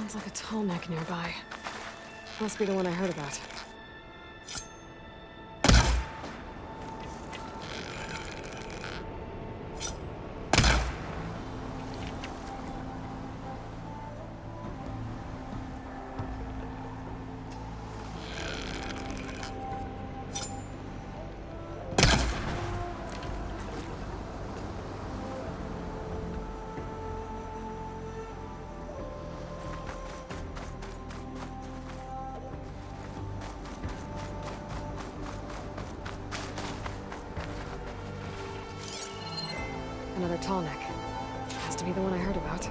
Sounds like a tall neck nearby. Must be the one I heard about. Another tall neck. Has to be the one I heard about.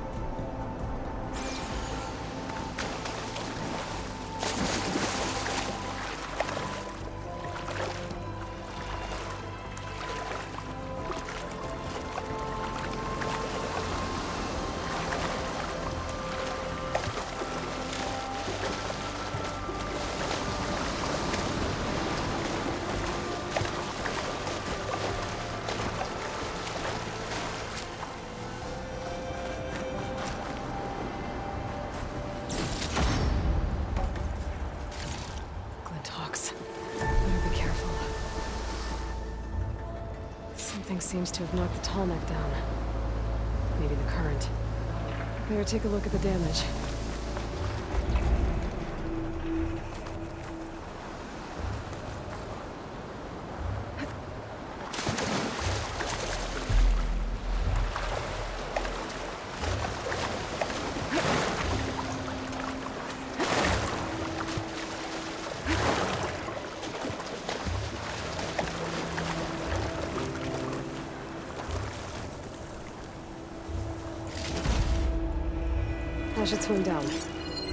Better be careful. Something seems to have knocked the tall neck down. Maybe the current. Better take a look at the damage. I should swing down.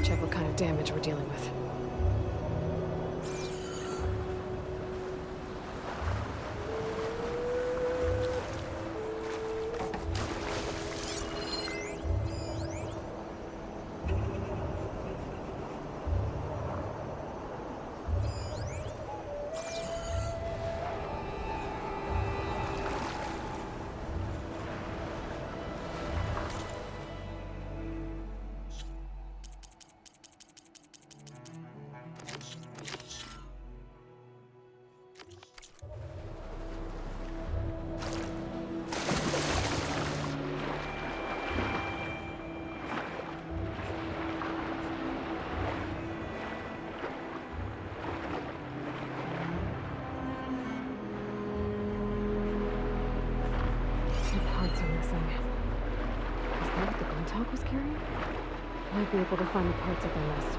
Check what kind of damage we're dealing with. Parts are missing. Is that what the Glinthawk was carrying? Might be able to find the parts at their nest.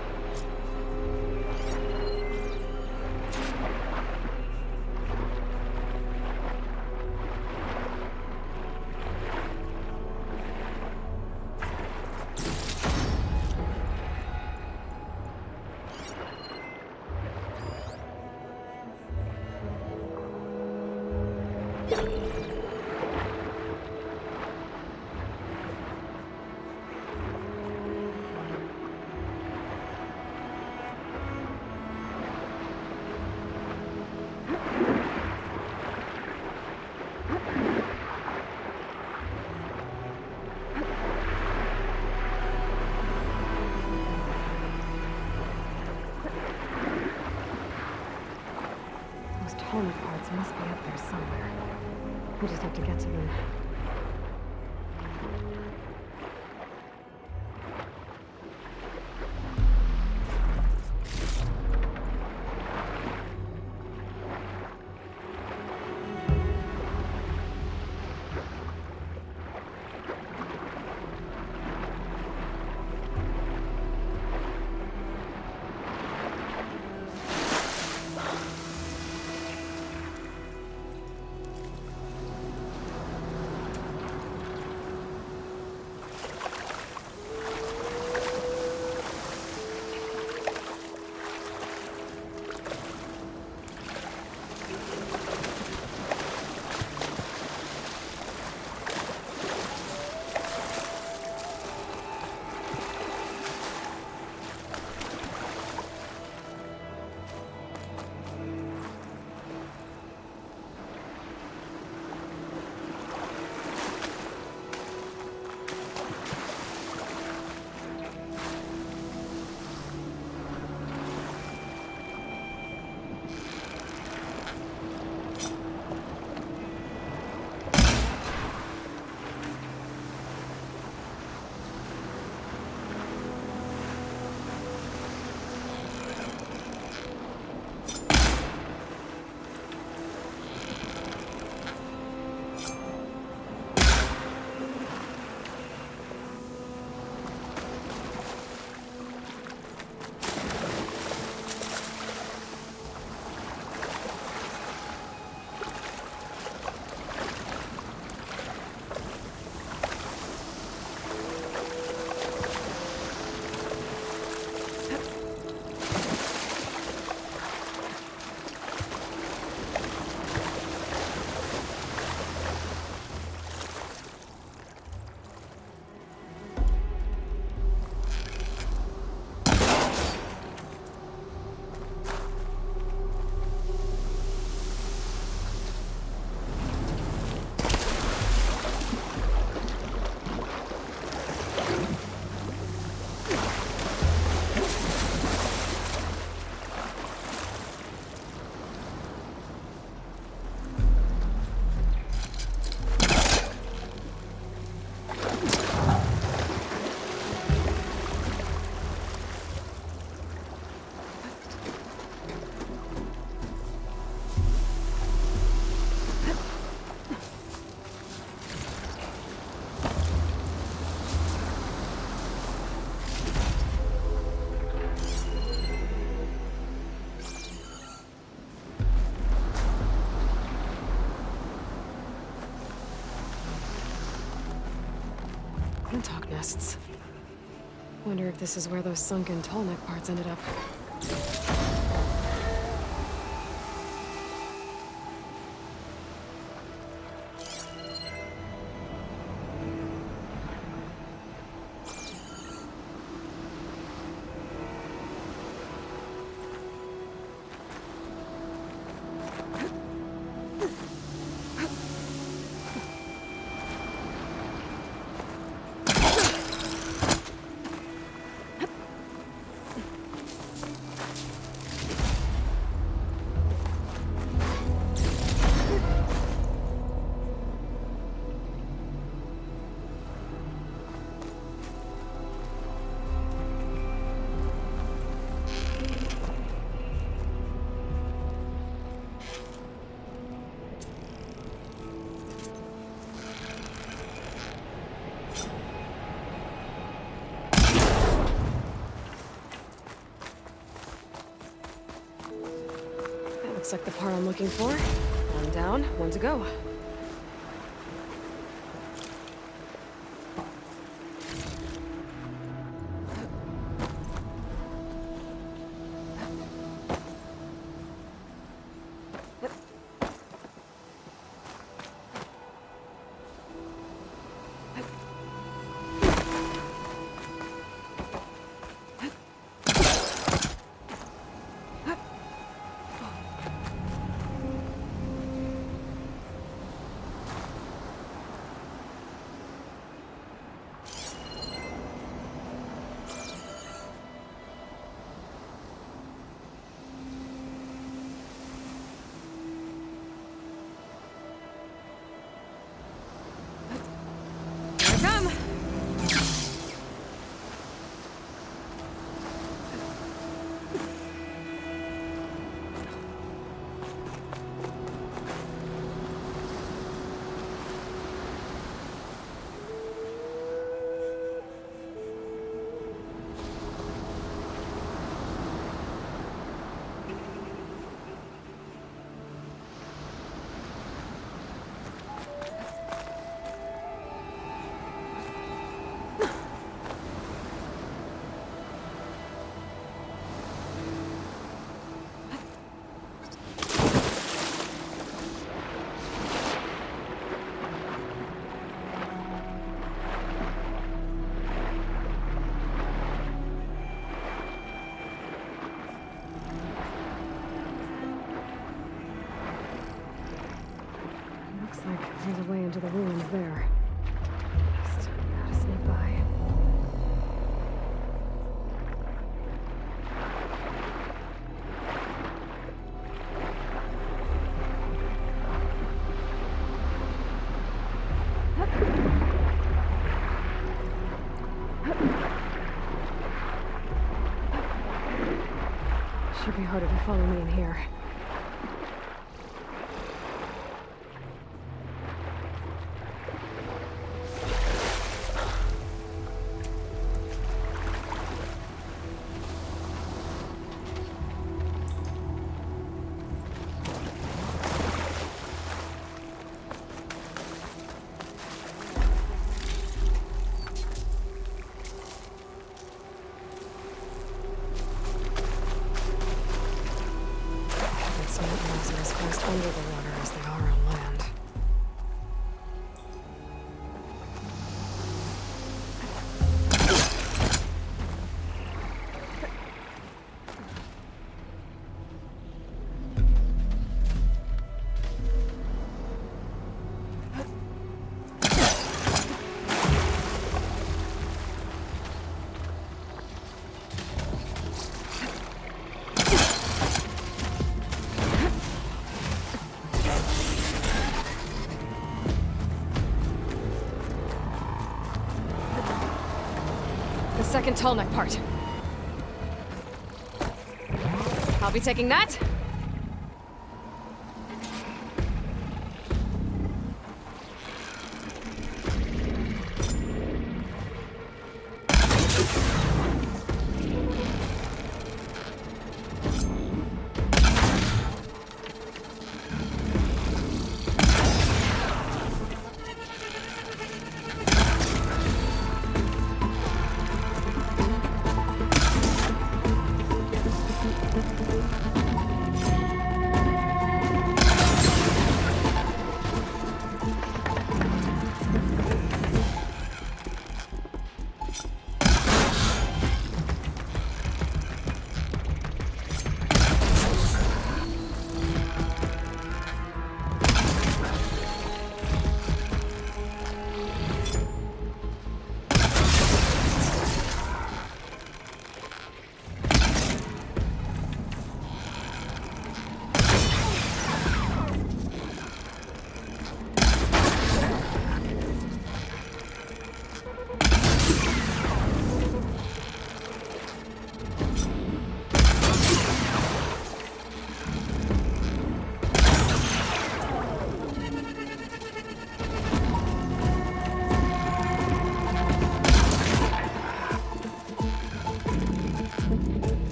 Component parts must be up there somewhere. We just have to get to them. nests. Wonder if this is where those sunken tall neck parts ended up. Looks like the part I'm looking for. One down, one to go. There's a way into the ruins there. Just gotta sneak by. Should be harder to follow me in here. As fast under the water as they are on land. The second tall neck part. I'll be taking that.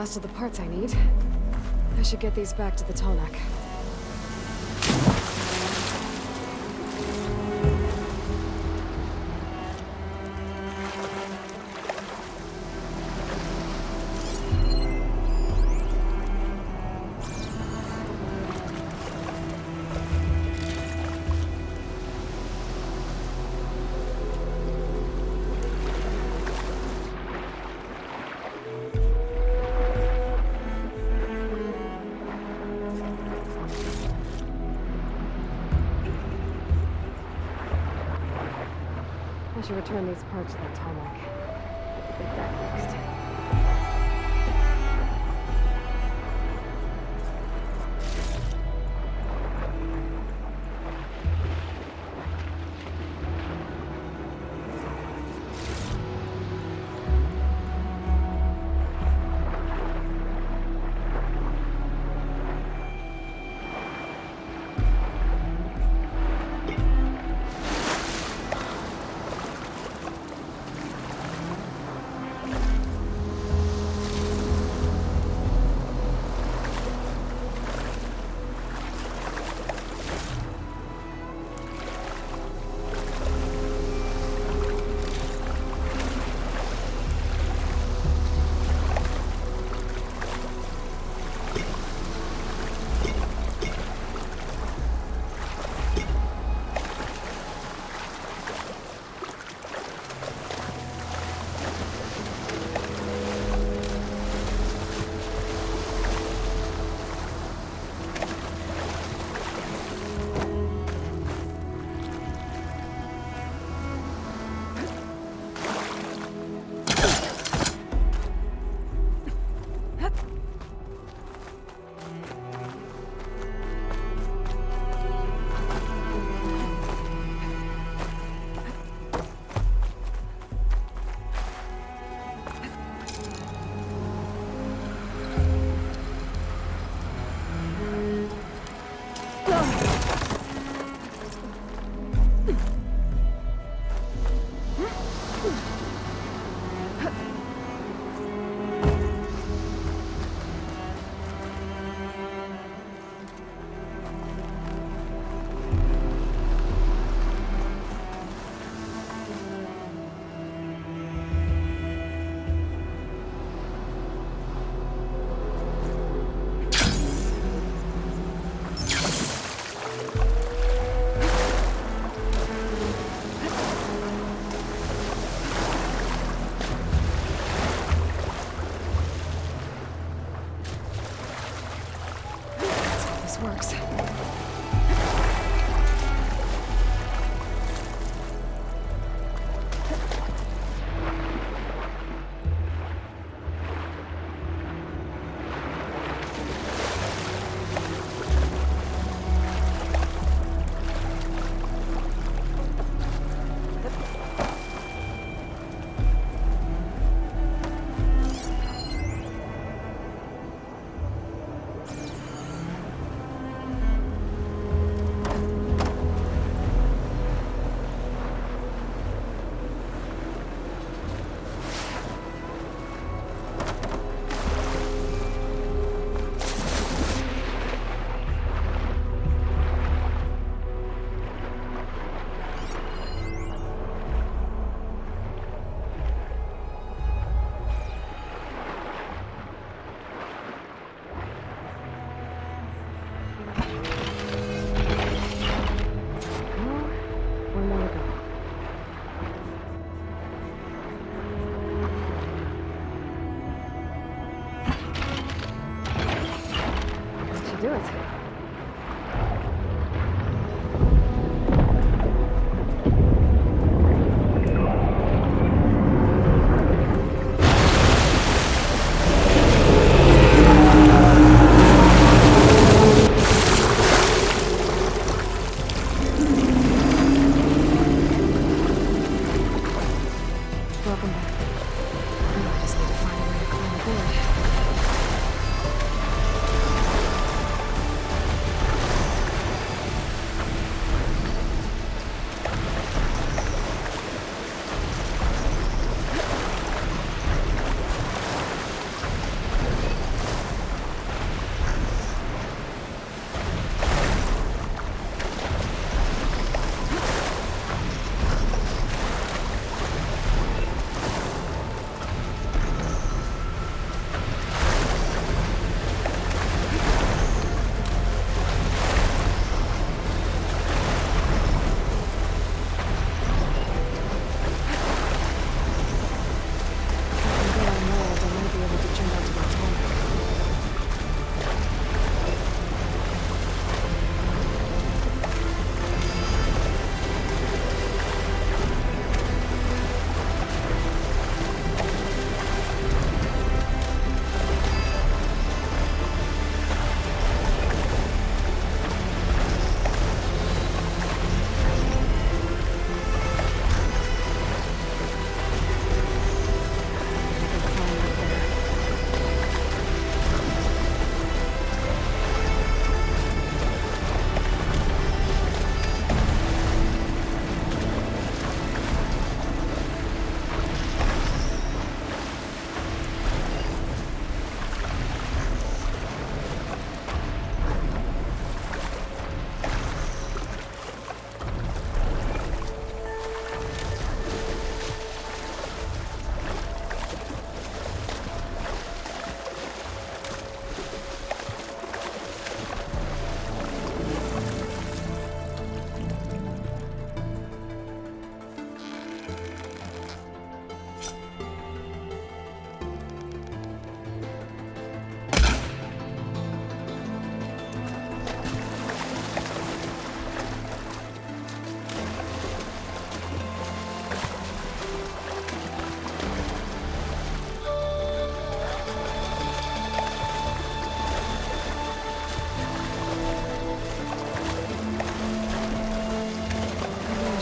last of the parts I need. I should get these back to the Tallneck. I should return these parts to the Tallneck. Get that fixed.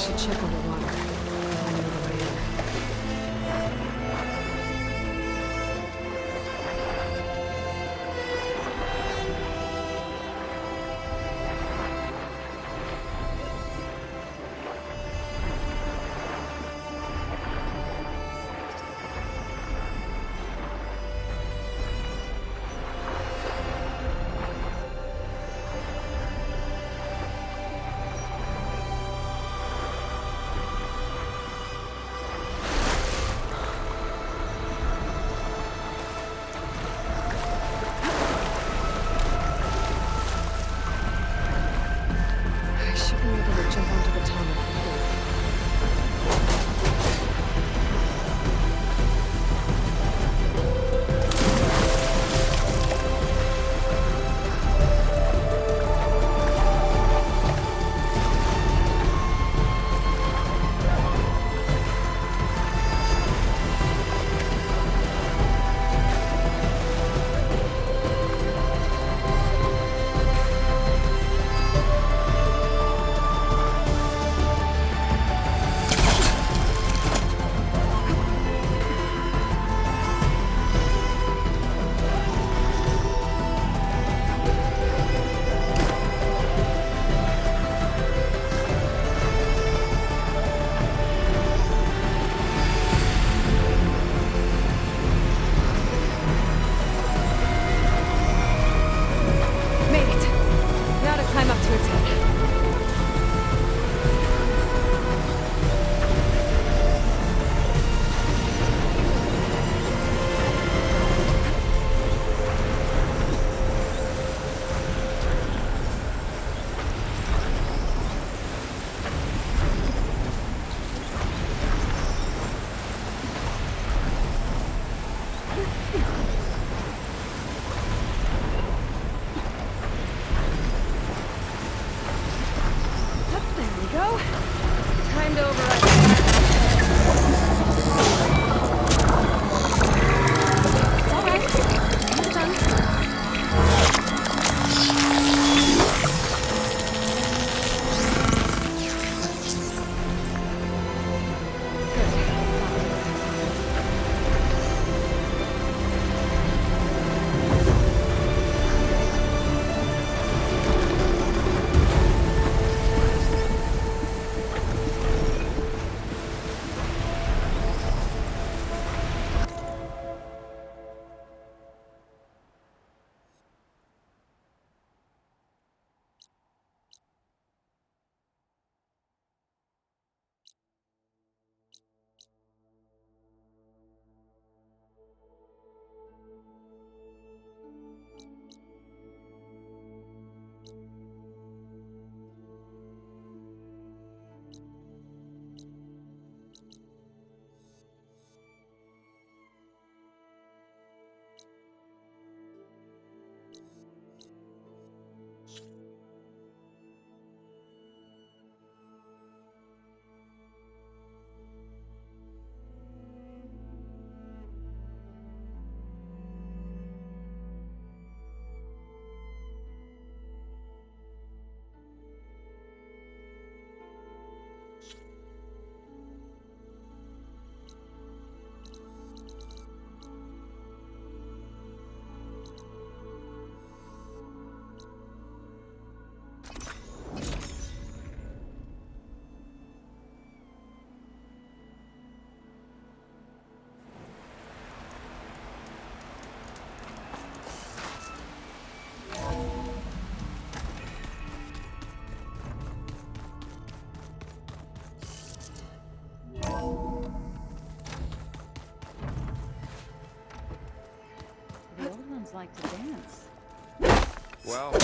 should check underwater. Find another way in. I should be able to jump onto the tunnel from here. Made it! Now to climb up to its head. There we go. Time to override. It's all right. It's done. Like to dance. Well, 2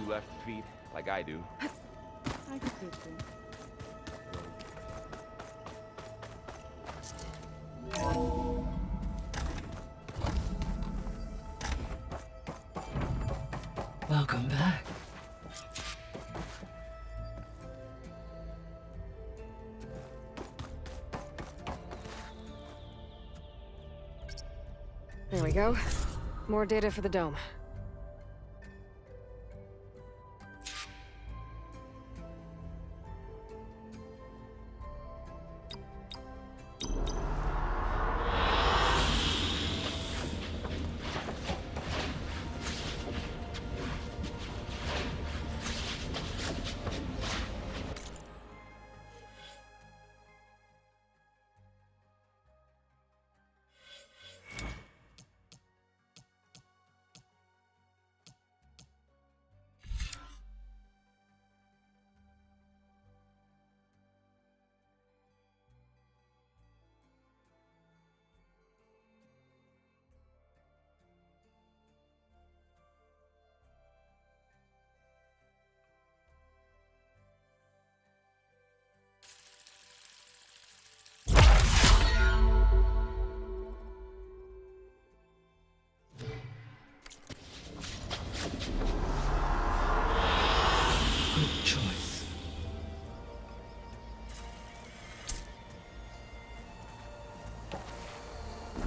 left feet, like I do. I could do too. Welcome back. There we go. More data for the dome.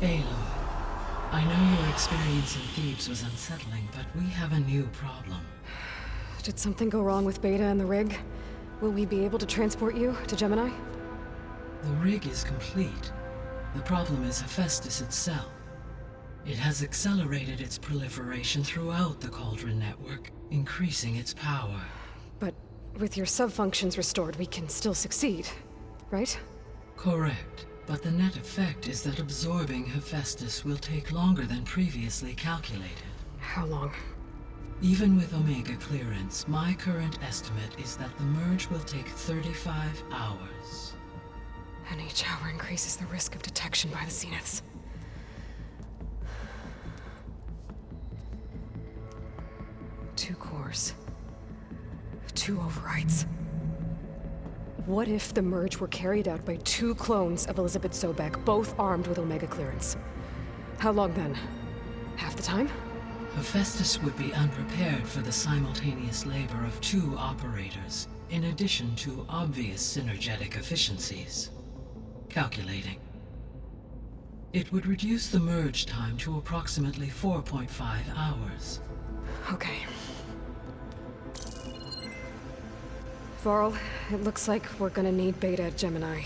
Aloy, I know your experience in Thebes was unsettling, but we have a new problem. Did something go wrong with Beta and the rig? Will we be able to transport you to Gemini? The rig is complete. The problem is Hephaestus itself. It has accelerated its proliferation throughout the Cauldron network, increasing its power. But with your sub-functions restored, we can still succeed, right? Correct, but the net effect is that absorbing Hephaestus will take longer than previously calculated. How long? Even with Omega clearance, my current estimate is that the merge will take 35 hours. And each hour increases the risk of detection by the Zeniths. Two cores. Two overrides. What if the merge were carried out by two clones of Elizabeth Sobek, both armed with Omega clearance? How long then? Half the time? Hephaestus would be unprepared for the simultaneous labor of two operators, in addition to obvious synergetic efficiencies. Calculating. It would reduce the merge time to approximately 4.5 hours. Okay. Varl, it looks like we're gonna need Beta at Gemini.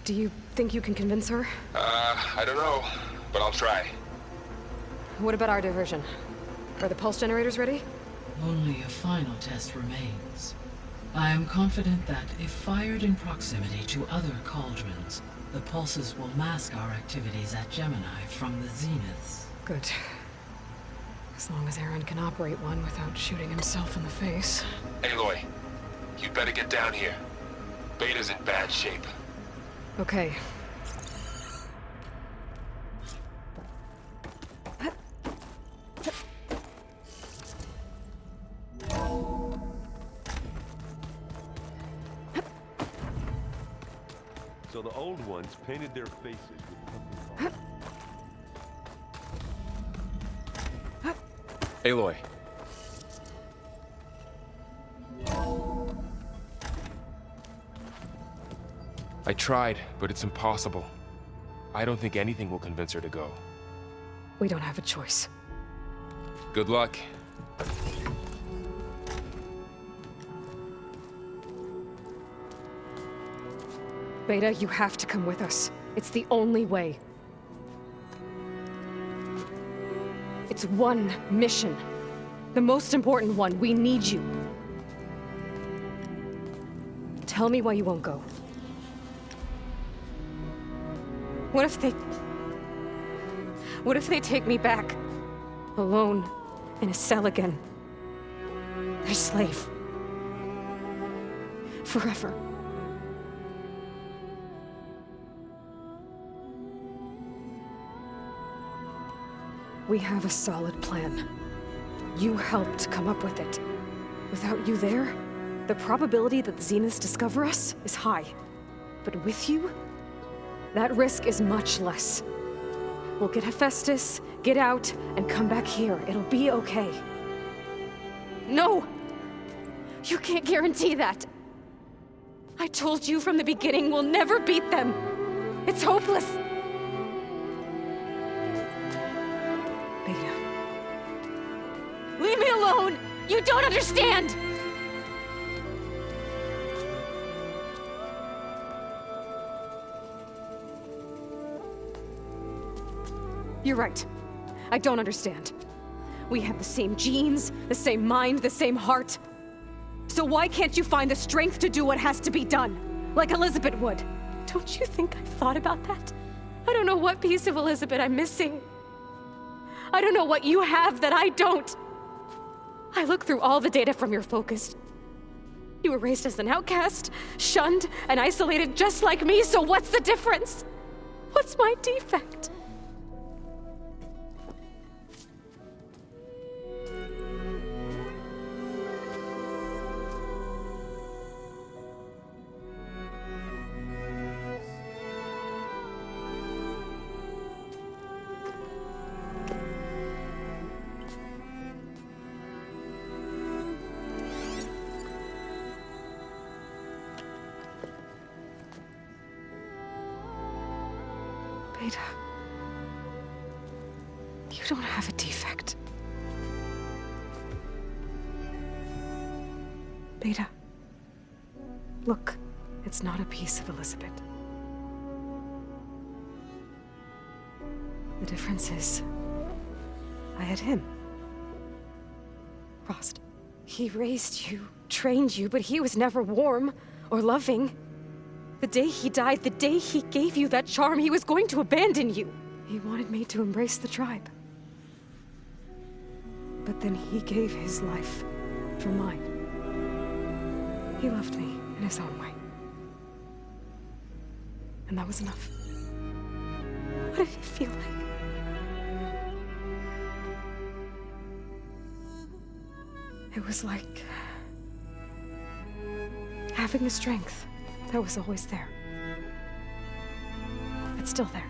Do you think you can convince her? I don't know, but I'll try. What about our diversion? Are the pulse generators ready? Only a final test remains. I am confident that if fired in proximity to other cauldrons, the pulses will mask our activities at Gemini from the Zeniths. Good. As long as Aaron can operate one without shooting himself in the face. Aloy, you better get down here. Beta's in bad shape. Okay. So the old ones painted their faces with something called... Aloy. I tried, but it's impossible. I don't think anything will convince her to go. We don't have a choice. Good luck. Beta, you have to come with us. It's the only way. It's one mission. The most important one. We need you. Tell me why you won't go. What if they take me back? Alone, in a cell again. Their slave. Forever. We have a solid plan. You helped come up with it. Without you there, the probability that the Zeniths discover us is high. But with you, that risk is much less. We'll get Hephaestus, get out, and come back here. It'll be okay. No! You can't guarantee that. I told you from the beginning we'll never beat them. It's hopeless. Beta. Leave me alone! You don't understand! You're right. I don't understand. We have the same genes, the same mind, the same heart. So why can't you find the strength to do what has to be done? Like Elizabeth would. Don't you think I've thought about that? I don't know what piece of Elizabeth I'm missing. I don't know what you have that I don't. I look through all the data from your focus. You were raised as an outcast, shunned, and isolated just like me, so what's the difference? What's my defect? Beta. You don't have a defect. Beta. Look, it's not a piece of Elizabeth. The difference is, I had him. Frost. He raised you, trained you, but he was never warm or loving. The day he died, the day he gave you that charm, he was going to abandon you. He wanted me to embrace the tribe. But then he gave his life for mine. He loved me in his own way. And that was enough. What did it feel like? It was like having the strength that was always there. It's still there.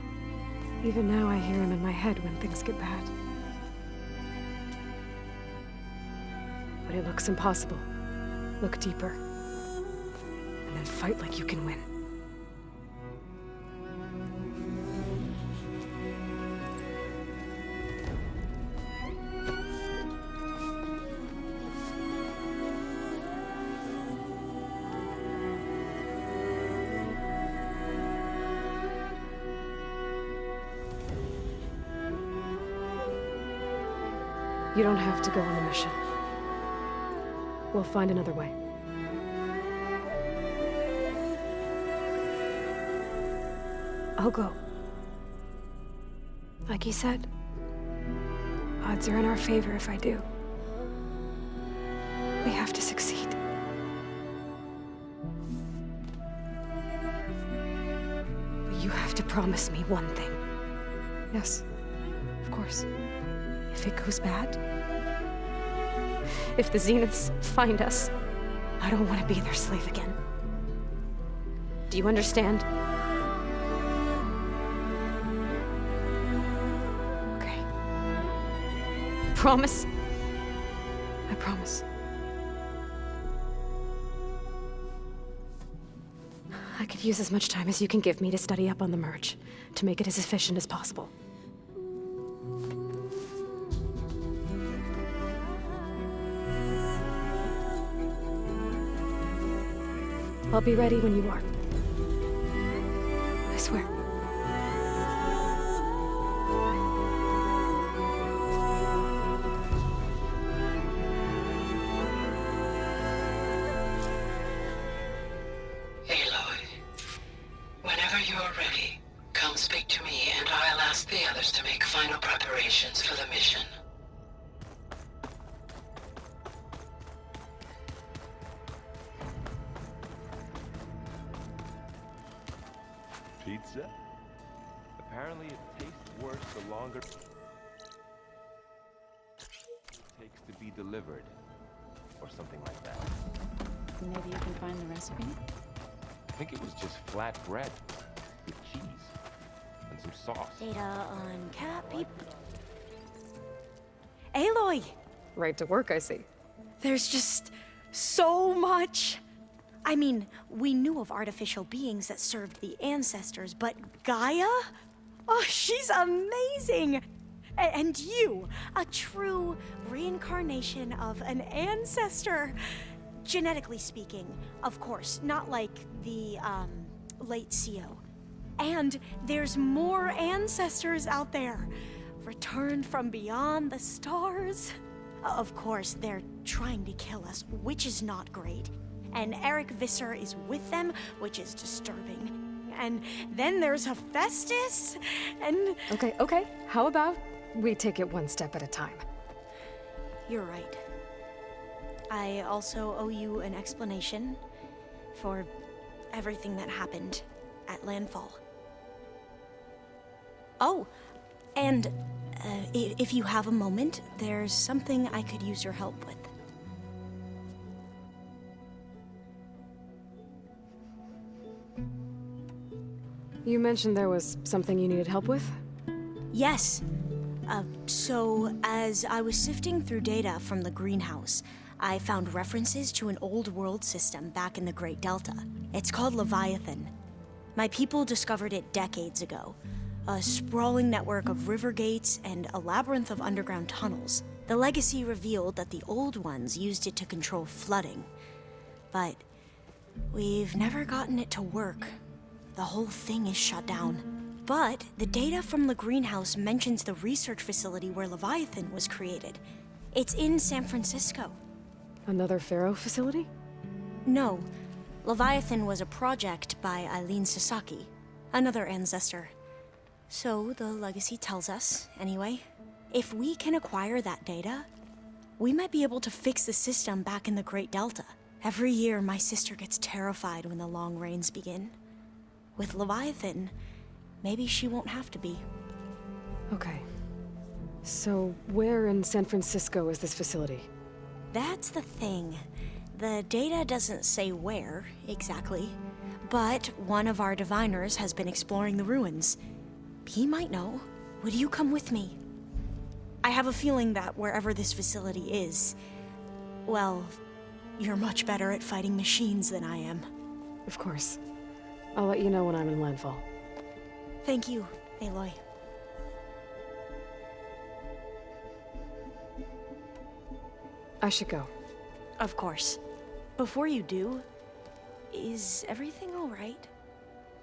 Even now I hear him in my head when things get bad. But it looks impossible. Look deeper. And then fight like you can win. You don't have to go on the mission. We'll find another way. I'll go. Like he said, odds are in our favor if I do. We have to succeed. But you have to promise me one thing. Yes, of course. If it goes bad, if the Zeniths find us, I don't want to be their slave again. Do you understand? Okay. Promise? I promise. I could use as much time as you can give me to study up on the merge, to make it as efficient as possible. I'll be ready when you are. I swear. Aloy, whenever you're ready, come speak to me and I'll ask the others to make final preparations for the mission. Pizza? Apparently it tastes worse the longer it takes to be delivered. Or something like that. Maybe you can find the recipe? I think it was just flat bread with cheese and some sauce. Data on cat people. Aloy! Right to work, I see. There's just so much. I mean, we knew of artificial beings that served the ancestors, but Gaia? Oh, she's amazing! And you, a true reincarnation of an ancestor. Genetically speaking, of course, not like the, late CO. And there's more ancestors out there, returned from beyond the stars. Of course, they're trying to kill us, which is not great. And Eric Visser is with them, which is disturbing. And then there's Hephaestus, and... Okay. How about we take it one step at a time? You're right. I also owe you an explanation for everything that happened at Landfall. Oh, and if you have a moment, there's something I could use your help with. You mentioned there was something you needed help with? Yes. So, as I was sifting through data from the greenhouse, I found references to an old world system back in the Great Delta. It's called Leviathan. My people discovered it decades ago. A sprawling network of river gates and a labyrinth of underground tunnels. The legacy revealed that the old ones used it to control flooding. But we've never gotten it to work. The whole thing is shut down. But the data from the greenhouse mentions the research facility where Leviathan was created. It's in San Francisco. Another Pharaoh facility? No, Leviathan was a project by Eileen Sasaki, another ancestor. So the legacy tells us, anyway, if we can acquire that data, we might be able to fix the system back in the Great Delta. Every year, my sister gets terrified when the long rains begin. With Leviathan, maybe she won't have to be. Okay. So, where in San Francisco is this facility? That's the thing. The data doesn't say where, exactly. But one of our diviners has been exploring the ruins. He might know. Would you come with me? I have a feeling that wherever this facility is, well, you're much better at fighting machines than I am. Of course. I'll let you know when I'm in landfall. Thank you, Aloy. I should go. Of course. Before you do, is everything all right?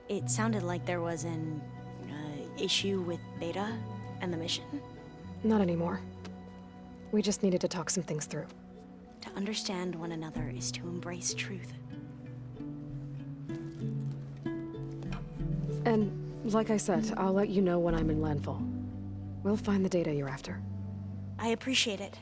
It sounded like there was an issue with Beta and the mission. Not anymore. We just needed to talk some things through. To understand one another is to embrace truth. And, like I said, I'll let you know when I'm in landfall. We'll find the data you're after. I appreciate it.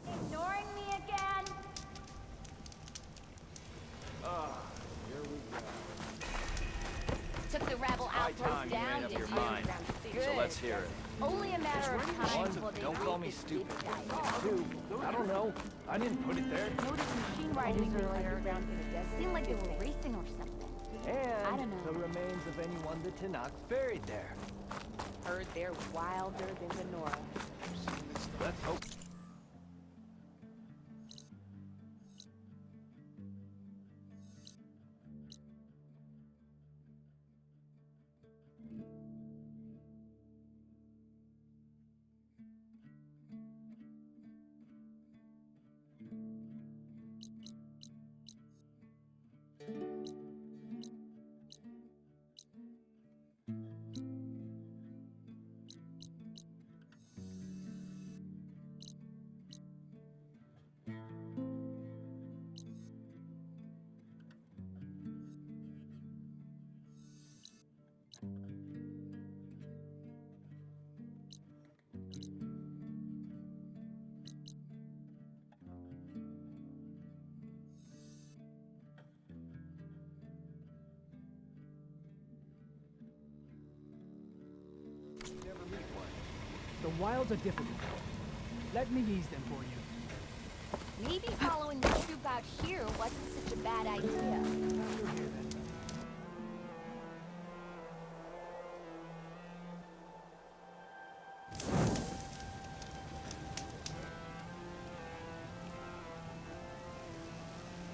Ignoring me again? Took the rebel outpost down, did you? So let's hear it. Only a matter of time before they Don't call me beat the stupid. big guy. Dude, I don't know. I didn't put it there. Noticed machine riders earlier. Seemed like they were racing or something. I And don't know. the remains of anyone the Tanakh buried there. Heard they're wilder than the Nora. Let's hope. The wilds are difficult. Let me ease them for you. Maybe following the troop out here wasn't such a bad idea. Over here, then.